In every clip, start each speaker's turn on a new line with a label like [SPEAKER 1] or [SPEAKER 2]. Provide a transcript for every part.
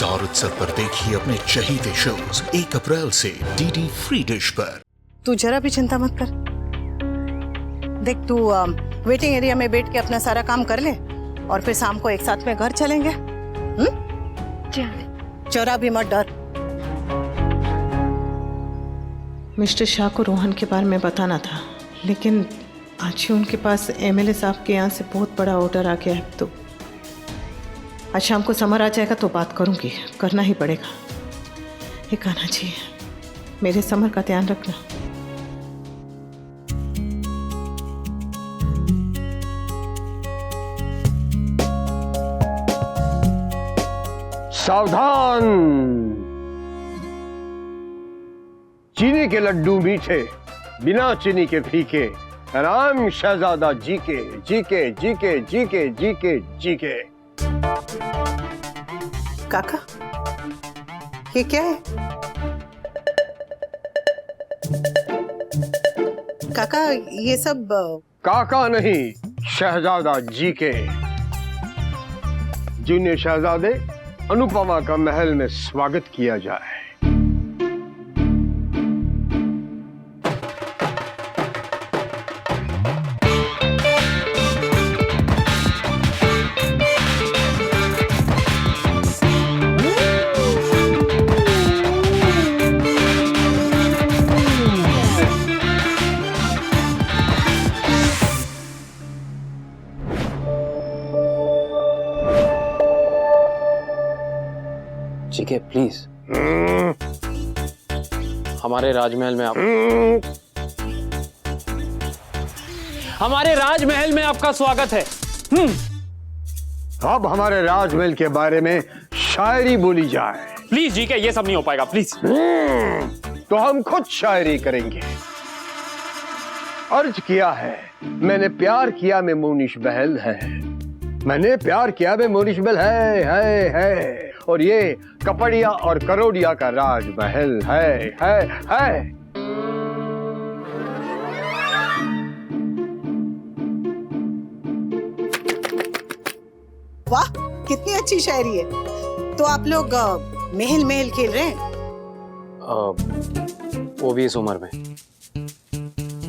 [SPEAKER 1] Star उत्सव पर देखिए अपने चहीते शोज 1 अप्रैल से डीडी फ्री डिश पर।
[SPEAKER 2] तू जरा भी चिंता मत कर। देख तू वेटिंग एरिया में बैठ के अपना सारा काम कर ले और फिर शाम को एक साथ में घर चलेंगे। जरा भी मत डर।
[SPEAKER 3] मिस्टर शाह को रोहन के बारे में बताना था, लेकिन आज ही उनके पास एमएलए साहब के यहाँ से बहुत बड़ा ऑर्डर आ गया है। तो आज शाम को समर आ जाएगा तो बात करूँगी, करना ही पड़ेगा। एक आना चाहिए, मेरे समर का ध्यान रखना।
[SPEAKER 4] सावधान, चीनी के लड्डू मीठे, बिना चीनी के फीके। राम शहजादा जी के जी के जी के जी के जी के जी के।
[SPEAKER 2] काका ये क्या है? काका ये सब
[SPEAKER 4] काका नहीं, शहजादा जी के। जूनियर शहजादे अनुपमा का महल में स्वागत किया जाए।
[SPEAKER 5] ठीक है, प्लीज। हमारे राजमहल में हमारे राजमहल में आपका स्वागत है।
[SPEAKER 4] अब हमारे राजमहल के बारे में शायरी बोली जाए।
[SPEAKER 5] प्लीज जी के, ये सब नहीं हो पाएगा, प्लीज।
[SPEAKER 4] तो हम खुद शायरी करेंगे। अर्ज किया है मैंने प्यार किया में मोनिश बहल है, मैंने प्यार किया में मोनिश बहल है। और ये कपड़िया और करोड़िया का राजमहल है।
[SPEAKER 2] वाह कितनी अच्छी शायरी है। तो आप लोग महल महल खेल रहे हैं?
[SPEAKER 5] वो भी इस उम्र में।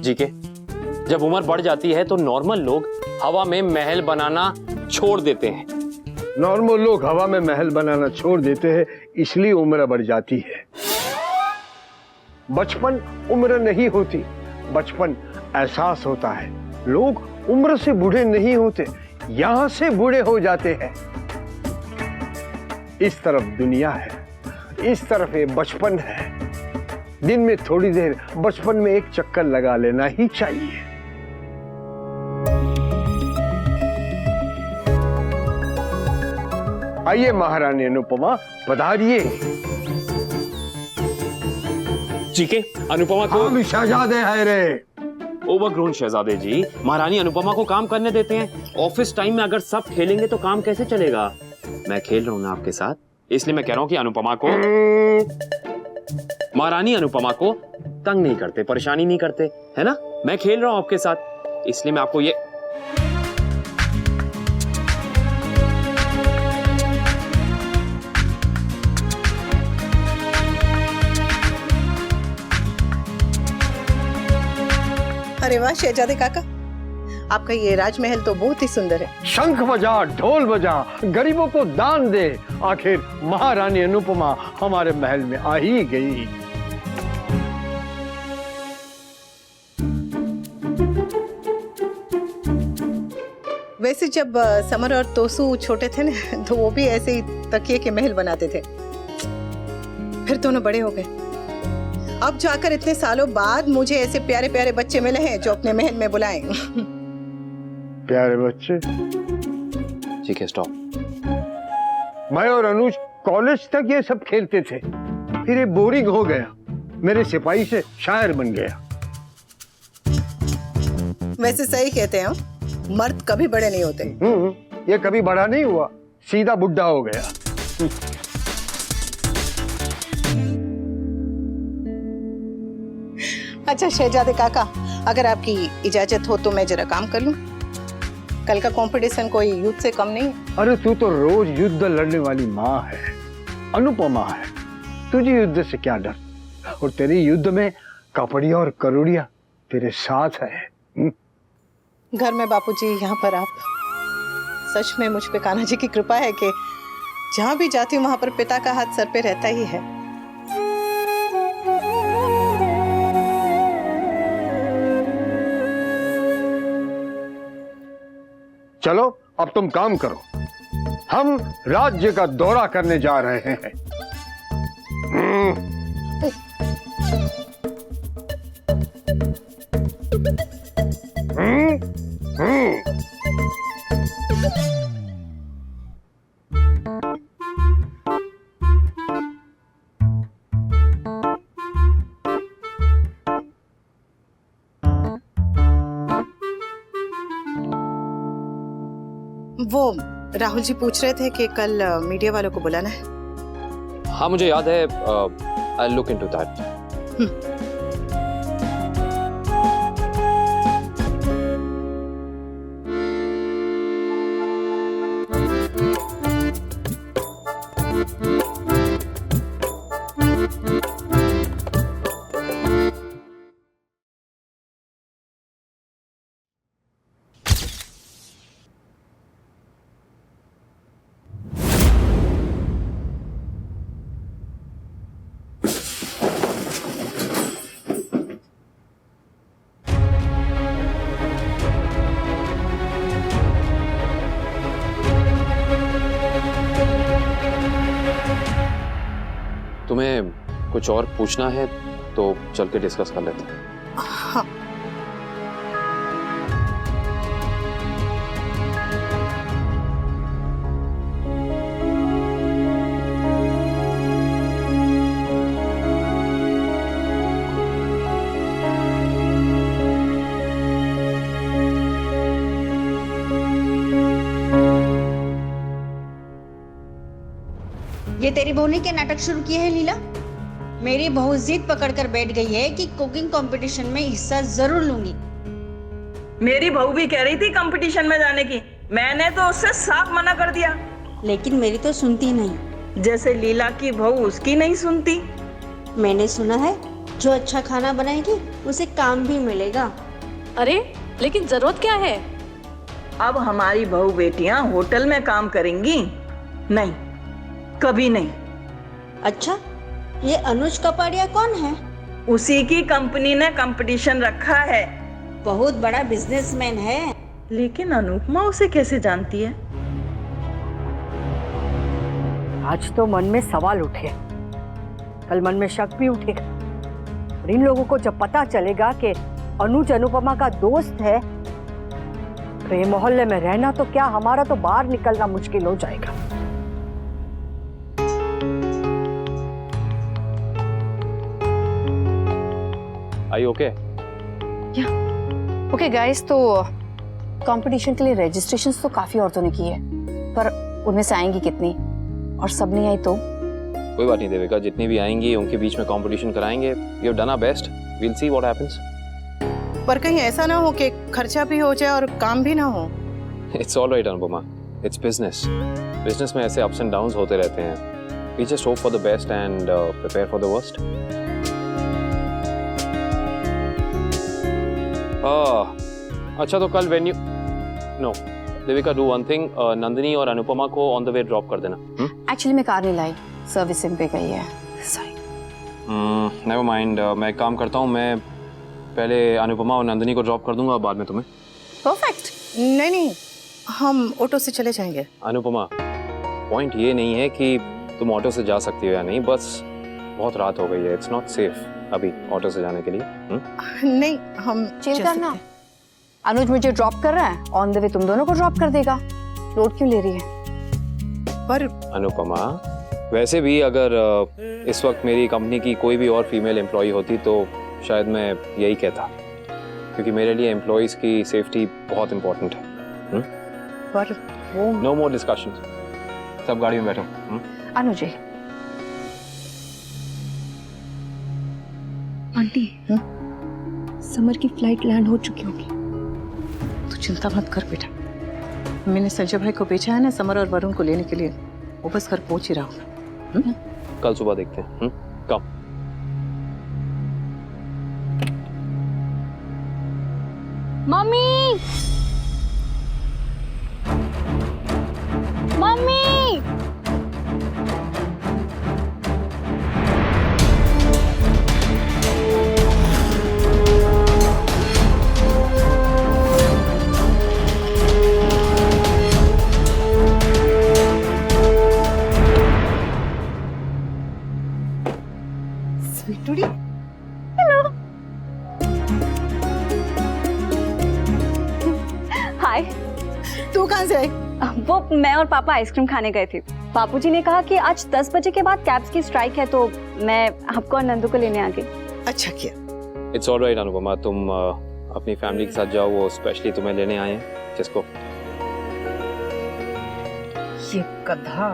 [SPEAKER 5] जी के, जब उम्र बढ़ जाती है तो नॉर्मल लोग हवा में महल बनाना छोड़ देते हैं।
[SPEAKER 4] नॉर्मल लोग हवा में महल बनाना छोड़ देते हैं, इसलिए उम्र बढ़ जाती है। बचपन उम्र नहीं होती, बचपन एहसास होता है। लोग उम्र से बूढ़े नहीं होते, यहां से बूढ़े हो जाते हैं। इस तरफ दुनिया है, इस तरफ ये बचपन है। दिन में थोड़ी देर बचपन में एक चक्कर लगा लेना ही चाहिए। आइए महारानी अनुपमा, पधारिए।
[SPEAKER 5] जी के, अनुपमा को
[SPEAKER 4] हम शहजादे हैं रे।
[SPEAKER 5] ओवरग्रोन शहजादे जी, महारानी अनुपमा को काम करने देते हैं। ऑफिस टाइम में अगर सब खेलेंगे तो काम कैसे चलेगा? मैं खेल रहा हूं ना आपके साथ, इसलिए मैं कह रहा हूं कि अनुपमा को, महारानी अनुपमा को तंग नहीं करते, परेशानी नहीं करते, है ना? मैं खेल रहा हूं आपके साथ, इसलिए मैं आपको ये
[SPEAKER 2] अरे वाह शहजादे काका, आपका ये राजमहल तो बहुत ही सुंदर है।
[SPEAKER 4] शंख बजा, ढोल बजा, गरीबों को दान दे। आखिर महारानी अनुपमा हमारे महल में आ ही गई।
[SPEAKER 2] वैसे जब समर और तोसू छोटे थे ना, तो वो भी ऐसे ही तकिए के महल बनाते थे। फिर दोनों बड़े हो गए। अब जाकर इतने सालों बाद मुझे ऐसे प्यारे प्यारे बच्चे मिले हैं जो अपने महल में बुलाएं।
[SPEAKER 4] प्यारे बच्चे?
[SPEAKER 5] ठीक है, स्टॉप।
[SPEAKER 4] मैं और अनुज कॉलेज तक ये सब खेलते थे, फिर ये बोरिंग हो गया। मेरे सिपाही से शायर बन गया।
[SPEAKER 2] वैसे सही कहते हैं, मर्द कभी बड़े नहीं होते।
[SPEAKER 4] ये कभी बड़ा नहीं हुआ, सीधा बुढ़ा हो गया।
[SPEAKER 2] अच्छा शहजादे काका, अगर आपकी इजाजत हो तो मैं जरा काम कर लूं। कल का कंपटीशन कोई युद्ध से कम नहीं।
[SPEAKER 4] अरे तू तो रोज युद्ध लड़ने वाली माँ है, अनुपमा है, तुझे युद्ध से क्या डर? और तेरी युद्ध में कपड़िया और करोड़िया तेरे साथ है।
[SPEAKER 2] घर में बापूजी, यहाँ पर आप। सच में मुझ पे कान्हा जी की कृपा है कि जहाँ भी जाती हूँ वहां पर पिता का हाथ सर पे रहता ही है।
[SPEAKER 4] चलो अब तुम काम करो, हम राज्य का दौरा करने जा रहे हैं।
[SPEAKER 2] वो राहुल जी पूछ रहे थे कि कल मीडिया वालों को बुलाना है।
[SPEAKER 5] हाँ मुझे याद है, आई लुक इनटू दैट। तुम्हें कुछ और पूछना है तो चल के डिस्कस कर लेते हैं।
[SPEAKER 2] हाँ।
[SPEAKER 6] ये तेरी बहू ने क्या नाटक शुरू किया है लीला? मेरी बहू जिद पकड़कर बैठ गई है कि कुकिंग कंपटीशन में हिस्सा जरूर लूंगी।
[SPEAKER 7] मेरी बहू भी कह रही थी कंपटीशन में जाने की, मैंने तो उससे साफ मना कर दिया।
[SPEAKER 6] लेकिन मेरी तो सुनती नहीं।
[SPEAKER 7] जैसे लीला की बहू उसकी नहीं सुनती।
[SPEAKER 6] मैंने सुना है जो अच्छा खाना बनाएगी उसे काम भी मिलेगा।
[SPEAKER 8] अरे लेकिन जरूरत क्या है?
[SPEAKER 7] अब हमारी बहू बेटियां होटल में काम करेंगी? नहीं, कभी नहीं।
[SPEAKER 6] अच्छा, ये अनुज कपाड़िया कौन है?
[SPEAKER 7] उसी की कंपनी ने कंपटीशन रखा है।
[SPEAKER 6] बहुत बड़ा बिजनेसमैन है।
[SPEAKER 7] लेकिन अनुपमा उसे कैसे जानती है?
[SPEAKER 9] आज तो मन में सवाल उठे, कल मन में शक भी उठेगा। और इन लोगों को जब पता चलेगा कि अनुज अनुपमा का दोस्त है तो ये मोहल्ले में रहना तो क्या, हमारा तो बाहर निकलना मुश्किल हो जाएगा।
[SPEAKER 5] Are you okay?
[SPEAKER 10] Okay guys, तो कंपटीशन के लिए रजिस्ट्रेशंस तो काफी औरतों ने की है, पर उनमें से आएंगी कितनी? और सब नहीं आई तो?
[SPEAKER 5] कोई बात नहीं देविका, जितनी भी आएंगी उनके बीच में कंपटीशन कराएंगे। We have done our best. We'll see what happens.
[SPEAKER 2] पर कहीं ऐसा ना हो कि खर्चा भी हो जाए और काम भी ना हो।
[SPEAKER 5] It's all right Anupama. It's business. Business में ऐसे ups and downs होते रहते हैं। We just hope for the best and prepare for the worst. अच्छा तो कल venue no Devika, do one thing, Nandini और अनुपमा को ऑन द वे ड्रॉप कर देना।
[SPEAKER 10] एक्चुअली मैं कार नहीं लाई, सर्विसिंग पे गई है। सॉरी।
[SPEAKER 5] नेवर माइंड, मैं एक काम करता हूँ, मैं पहले अनुपमा और नंदिनी को ड्रॉप कर दूंगा, बाद में तुम्हें।
[SPEAKER 2] परफेक्ट। नहीं नहीं, हम ऑटो से चले जाएंगे।
[SPEAKER 5] अनुपमा, पॉइंट ये नहीं है कि तुम ऑटो से जा सकती हो या नहीं, बस बहुत रात हो गई है। इट्स नॉट सेफ अभी ऑटो से जाने के लिए।
[SPEAKER 2] नहीं, हम
[SPEAKER 10] चिल करना। अनुज मुझे ड्रॉप कर रहा है, ऑन द वे तुम दोनों को ड्रॉप कर देगा। लोड क्यों ले रही है?
[SPEAKER 2] पर
[SPEAKER 5] अनुपमा, वैसे भी अगर इस वक्त मेरी कंपनी की कोई भी और फीमेल एम्प्लॉय होती तो शायद मैं यही कहता, क्योंकि मेरे लिए एम्प्लॉयज की सेफ्टी बहुत इंपॉर्टेंट है।
[SPEAKER 2] पर वो
[SPEAKER 5] नो मोर डिस्कशन, सब गाड़ी में बैठो।
[SPEAKER 10] अनुज
[SPEAKER 11] आंटी, समर की फ्लाइट लैंड हो चुकी होगी।
[SPEAKER 2] तू चिंता मत कर बेटा, मैंने संजय भाई को भेजा है ना समर और वरुण को लेने के लिए, वो बस घर पहुंच ही रहा हूँ।
[SPEAKER 5] कल सुबह देखते हैं। कम।
[SPEAKER 10] मम्मी, मम्मी,
[SPEAKER 2] स्वीटूडी,
[SPEAKER 10] हाय।
[SPEAKER 2] तू कहाँ से आई?
[SPEAKER 10] वो मैं और पापा आइसक्रीम खाने गए थे। बापूजी ने कहा कि आज 10 बजे के बाद कैब्स की स्ट्राइक है, तो मैं आपको और नंदू को लेने आ गई।
[SPEAKER 2] अच्छा किया।
[SPEAKER 5] इट्स ऑलराइट अनुपमा, तुम अपनी फैमिली के साथ जाओ, वो स्पेशली तुम्हें लेने आए हैं। जिसको
[SPEAKER 2] ये गधा।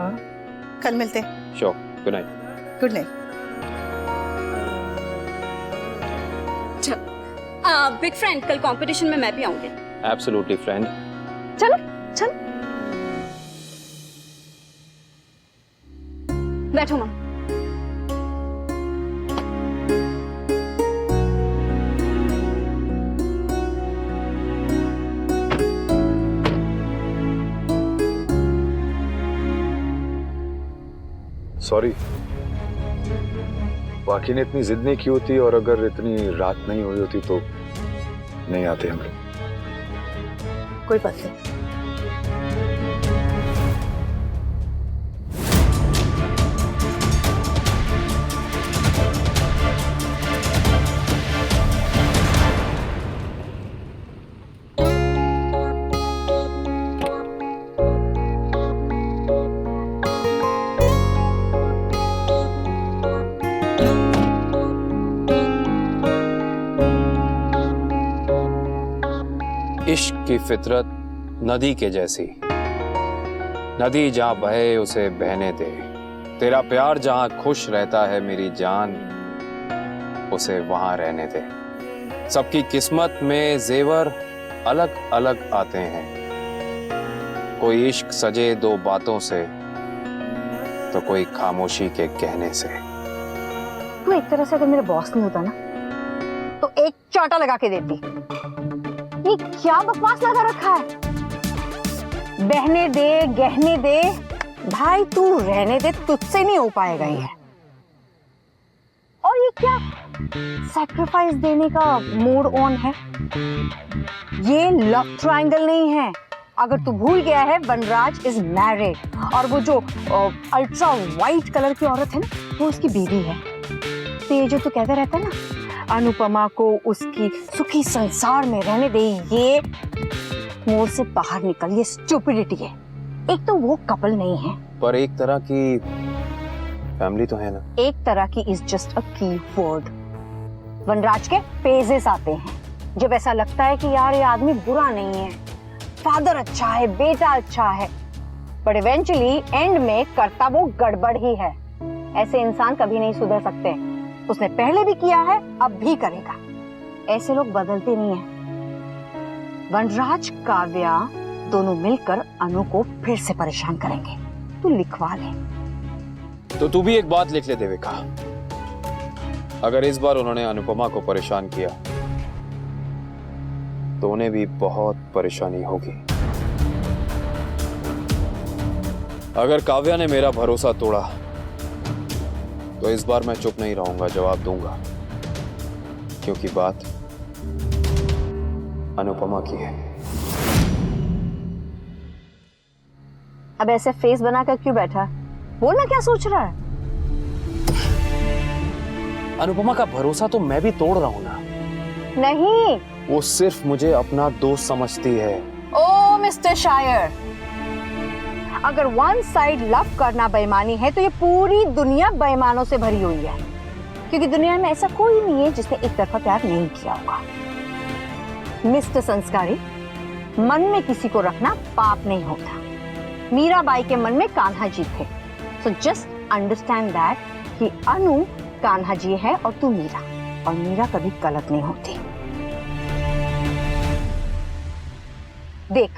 [SPEAKER 2] कल मिलते हैं।
[SPEAKER 5] Sure. Good night.
[SPEAKER 2] Good night.
[SPEAKER 10] Big friend, कल कंपटीशन में मैं भी आऊंगी।
[SPEAKER 5] Absolutely friend.
[SPEAKER 10] चलो चलो, बैठो मां।
[SPEAKER 12] सॉरी, बाकी ने इतनी जिद नहीं की होती, और अगर इतनी रात नहीं हुई होती तो नहीं आते हम लोग।
[SPEAKER 2] कोई बात नहीं।
[SPEAKER 5] इश्क की फितरत नदी के जैसी, नदी जहां बहे उसे बहने दे। तेरा प्यार जहां खुश रहता है मेरी जान, उसे वहां रहने दे। सबकी किस्मत में जेवर अलग अलग आते हैं, कोई इश्क सजे दो बातों से, तो कोई खामोशी के कहने से।
[SPEAKER 9] तू एक तरह से अगर मेरे बॉस नहीं होता ना, तो एक चांटा लगा के देती। ये क्या बकवास लगा रखा है? बहने दे, गहने दे, भाई तू रहने दे, तुझसे नहीं हो पाएगा ये। और ये क्या सैक्रिफाइस देने का मूड ऑन है? ये लव ट्रायंगल नहीं है। अगर तू भूल गया है, वनराज इज मैरिड, और वो जो अल्ट्रा व्हाइट कलर की औरत है ना, वो उसकी बीवी है। तो ये जो तू कहता रहता है ना, अनुपमा को उसकी सुखी संसार में रहने दे, ये मोड़ से बाहर निकल, ये स्टूपिडिटी है। एक तो वो कपल नहीं है,
[SPEAKER 5] पर एक तरह की फैमिली तो है ना।
[SPEAKER 9] एक तरह की इज जस्ट अ की वर्ड। वनराज के फेजेस आते हैं जब ऐसा लगता है कि यार ये आदमी बुरा नहीं है, फादर अच्छा है, बेटा अच्छा है, बट इवेंचुअली एंड में करता वो गड़बड़ ही है। ऐसे इंसान कभी नहीं सुधर सकते। उसने पहले भी किया है, अब भी करेगा। ऐसे लोग बदलते नहीं हैं। वनराज, काव्या दोनों मिलकर अनु को फिर से परेशान करेंगे। तू लिखवा ले।
[SPEAKER 5] तो तू भी एक बात लिख ले देविका, अगर इस बार उन्होंने अनुपमा को परेशान किया तो उन्हें भी बहुत परेशानी होगी। अगर काव्या ने मेरा भरोसा तोड़ा तो इस बार मैं चुप नहीं रहूंगा, जवाब दूंगा, क्योंकि बात अनुपमा की है।
[SPEAKER 9] अब ऐसे फेस बनाकर क्यों बैठा? बोलना क्या सोच रहा है?
[SPEAKER 5] अनुपमा का भरोसा तो मैं भी तोड़ रहा हूं ना।
[SPEAKER 9] नहीं,
[SPEAKER 5] वो सिर्फ मुझे अपना दोस्त समझती है।
[SPEAKER 9] ओ मिस्टर शायर, अगर वन साइड लव करना बेईमानी है तो ये पूरी दुनिया बेईमानों से भरी हुई है, क्योंकि दुनिया में ऐसा कोई नहीं है जिसने एक तरफा प्यार नहीं किया होगा। मिस्टर संस्कारी, मन में किसी को रखना पाप नहीं होता। मीराबाई के मन में कान्हा जी थे, सो जस्ट अंडरस्टैंड दैट कि अनु कान्हा जी है और तू मीरा, और मीरा कभी गलत नहीं होती। देख,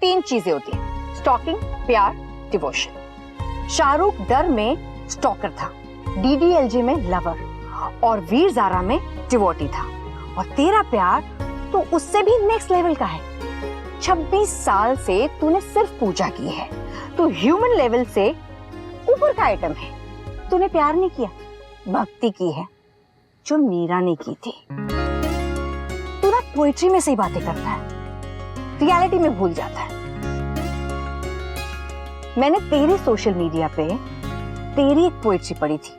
[SPEAKER 9] 3 चीजें होती हैं: स्टॉकिंग, प्यार, डिवोशन। शाहरुख डर में स्टॉकर था, डीडीएलजे में लवर और वीर ज़ारा में डिवोटी था। और तेरा प्यार तो उससे भी नेक्स्ट लेवल का है। 26 साल से तूने सिर्फ पूजा की है, तू ह्यूमन लेवल से ऊपर का आइटम है। तूने प्यार नहीं किया, भक्ति की है, जो मीरा ने की थी। तू ना पोइट्री में से ही बातें करता है, रियलिटी में भूल जाता है। मैंने तेरे सोशल मीडिया पे तेरी एक पोइट्री पढ़ी थी,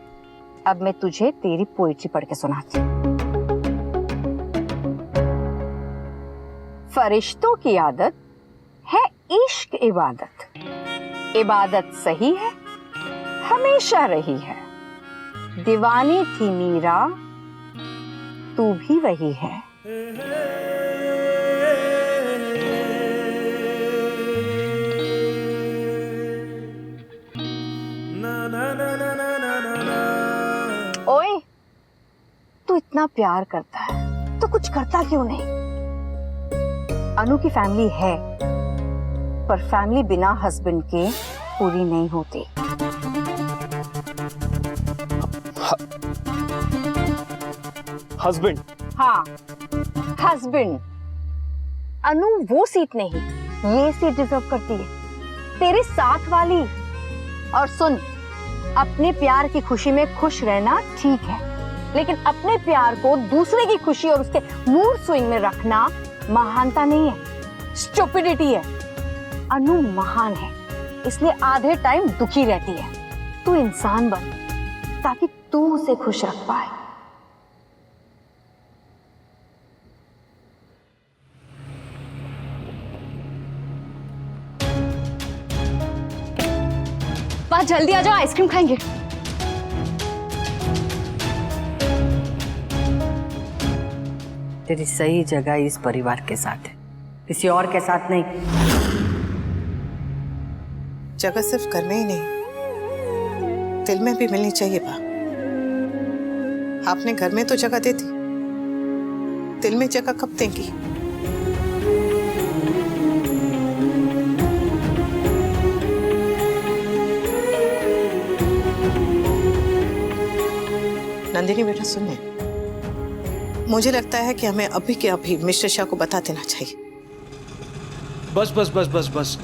[SPEAKER 9] अब मैं तुझे तेरी पोइट्री पढ़ के सुनाती हूँ। फरिश्तों की आदत है इश्क इबादत, इबादत सही है हमेशा रही है। दीवानी थी मीरा, तू भी वही है। ओए, तू इतना प्यार करता है तो कुछ करता क्यों नहीं? अनु की फैमिली है, पर फैमिली बिना हस्बैंड के पूरी नहीं होती।
[SPEAKER 5] हस्बैंड?
[SPEAKER 9] हाँ, हस्बैंड। अनु वो सीट नहीं, ये सीट डिजर्व करती है, तेरे साथ वाली। और सुन, अपने प्यार की खुशी में खुश रहना ठीक है, लेकिन अपने प्यार को दूसरे की खुशी और उसके मूड स्विंग में रखना महानता नहीं है, स्टुपिडिटी है। अनु महान है, इसलिए आधे टाइम दुखी रहती है। तू इंसान बन ताकि तू उसे खुश रख पाए।
[SPEAKER 10] बस जल्दी आ जाओ, आइसक्रीम खाएंगे।
[SPEAKER 9] तेरी सही जगह इस परिवार के साथ है, किसी और के साथ नहीं।
[SPEAKER 2] जगह सिर्फ घर में ही नहीं, दिल में भी मिलनी चाहिए बा। आपने घर में तो जगह दे दी, दिल में जगह कब देंगी? नंदिनी बेटा सुनिए, मुझे लगता है कि हमें अभी के अभी मिस्टर शाह को बता देना चाहिए।
[SPEAKER 13] बस बस बस बस बस।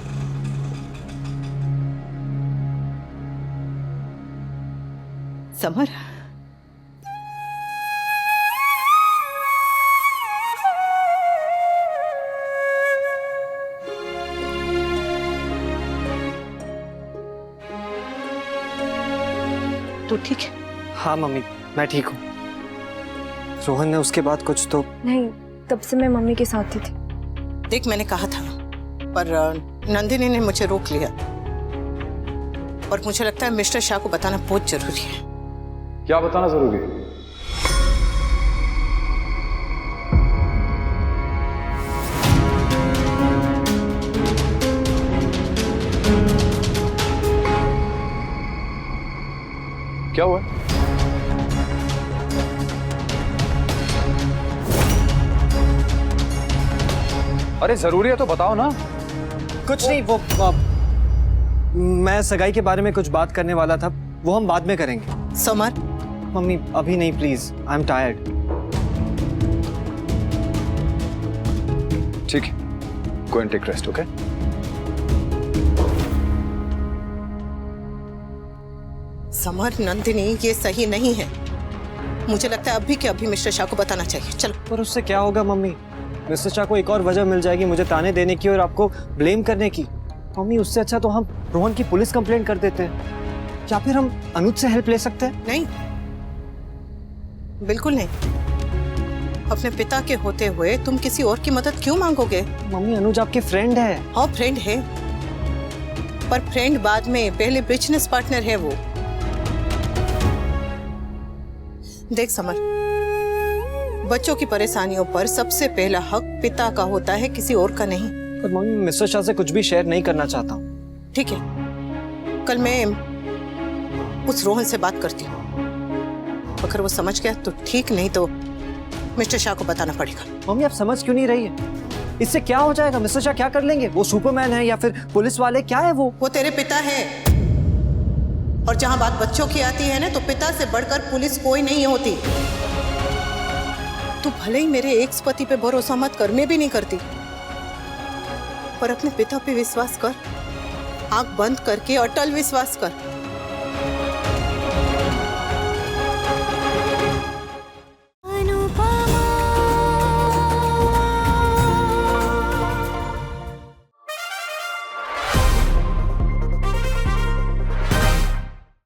[SPEAKER 2] समर, तू ठीक है?
[SPEAKER 13] हाँ मम्मी, मैं ठीक हूँ। रोहन ने उसके बाद कुछ तो
[SPEAKER 11] नहीं, तब से मैं मम्मी के साथ ही थी।
[SPEAKER 2] देख, मैंने कहा था, पर नंदिनी ने मुझे रोक लिया, और मुझे लगता है मिस्टर शाह को बताना बहुत जरूरी है।
[SPEAKER 12] क्या बताना जरूरी है? क्या हुआ? अरे जरूरी है तो बताओ ना।
[SPEAKER 13] कुछ नहीं, वो मैं सगाई के बारे में कुछ बात करने वाला था, वो हम बाद में करेंगे।
[SPEAKER 2] समर,
[SPEAKER 13] मम्मी अभी नहीं प्लीज, आई एम टायर्ड।
[SPEAKER 12] ठीक है, go and take rest, okay?
[SPEAKER 2] Samar, Nandini, ये सही नहीं है। मुझे लगता है अभी के अभी मिस्टर शाह को बताना चाहिए। चलो।
[SPEAKER 13] पर उससे क्या होगा मम्मी? मिस्टर शाह को एक और वजह मिल जाएगी मुझे ताने देने की और आपको ब्लेम करने की। मम्मी, उससे अच्छा तो हम रोहन की पुलिस कंप्लेंट कर देते हैं, या फिर हम अनुज से हेल्प ले सकते हैं।
[SPEAKER 2] नहीं, बिल्कुल नहीं। अपने पिता के होते हुए तुम किसी और की मदद क्यों मांगोगे?
[SPEAKER 13] मम्मी, अनुज आपके फ्रेंड है।
[SPEAKER 2] हाँ, फ्रेंड है, पर फ्रेंड बाद में, पहले बिजनेस पार्टनर है वो। देख समर, बच्चों की परेशानियों पर सबसे पहला हक पिता का होता है, किसी और का नहीं।
[SPEAKER 13] पर मम्मी, मिस्टर शाह से कुछ भी शेयर नहीं करना चाहता हूँ।
[SPEAKER 2] ठीक है, कल मैं उस रोहन से बात करती हूँ, अगर वो समझ गया तो ठीक, नहीं तो मिस्टर शाह को बताना पड़ेगा।
[SPEAKER 13] मम्मी, आप समझ क्यों नहीं रही है? इससे क्या हो जाएगा? मिस्टर शाह क्या कर लेंगे? वो सुपरमैन है या फिर पुलिस वाले, क्या है वो?
[SPEAKER 2] वो तेरे पिता है, और जहां बात बच्चों की आती है ना, तो पिता से बढ़कर पुलिस कोई नहीं होती। तू भले ही मेरे एक्स पति पे भरोसा मत कर, मैं भी नहीं करती, पर अपने पिता पे विश्वास कर। आंख बंद करके अटल विश्वास कर।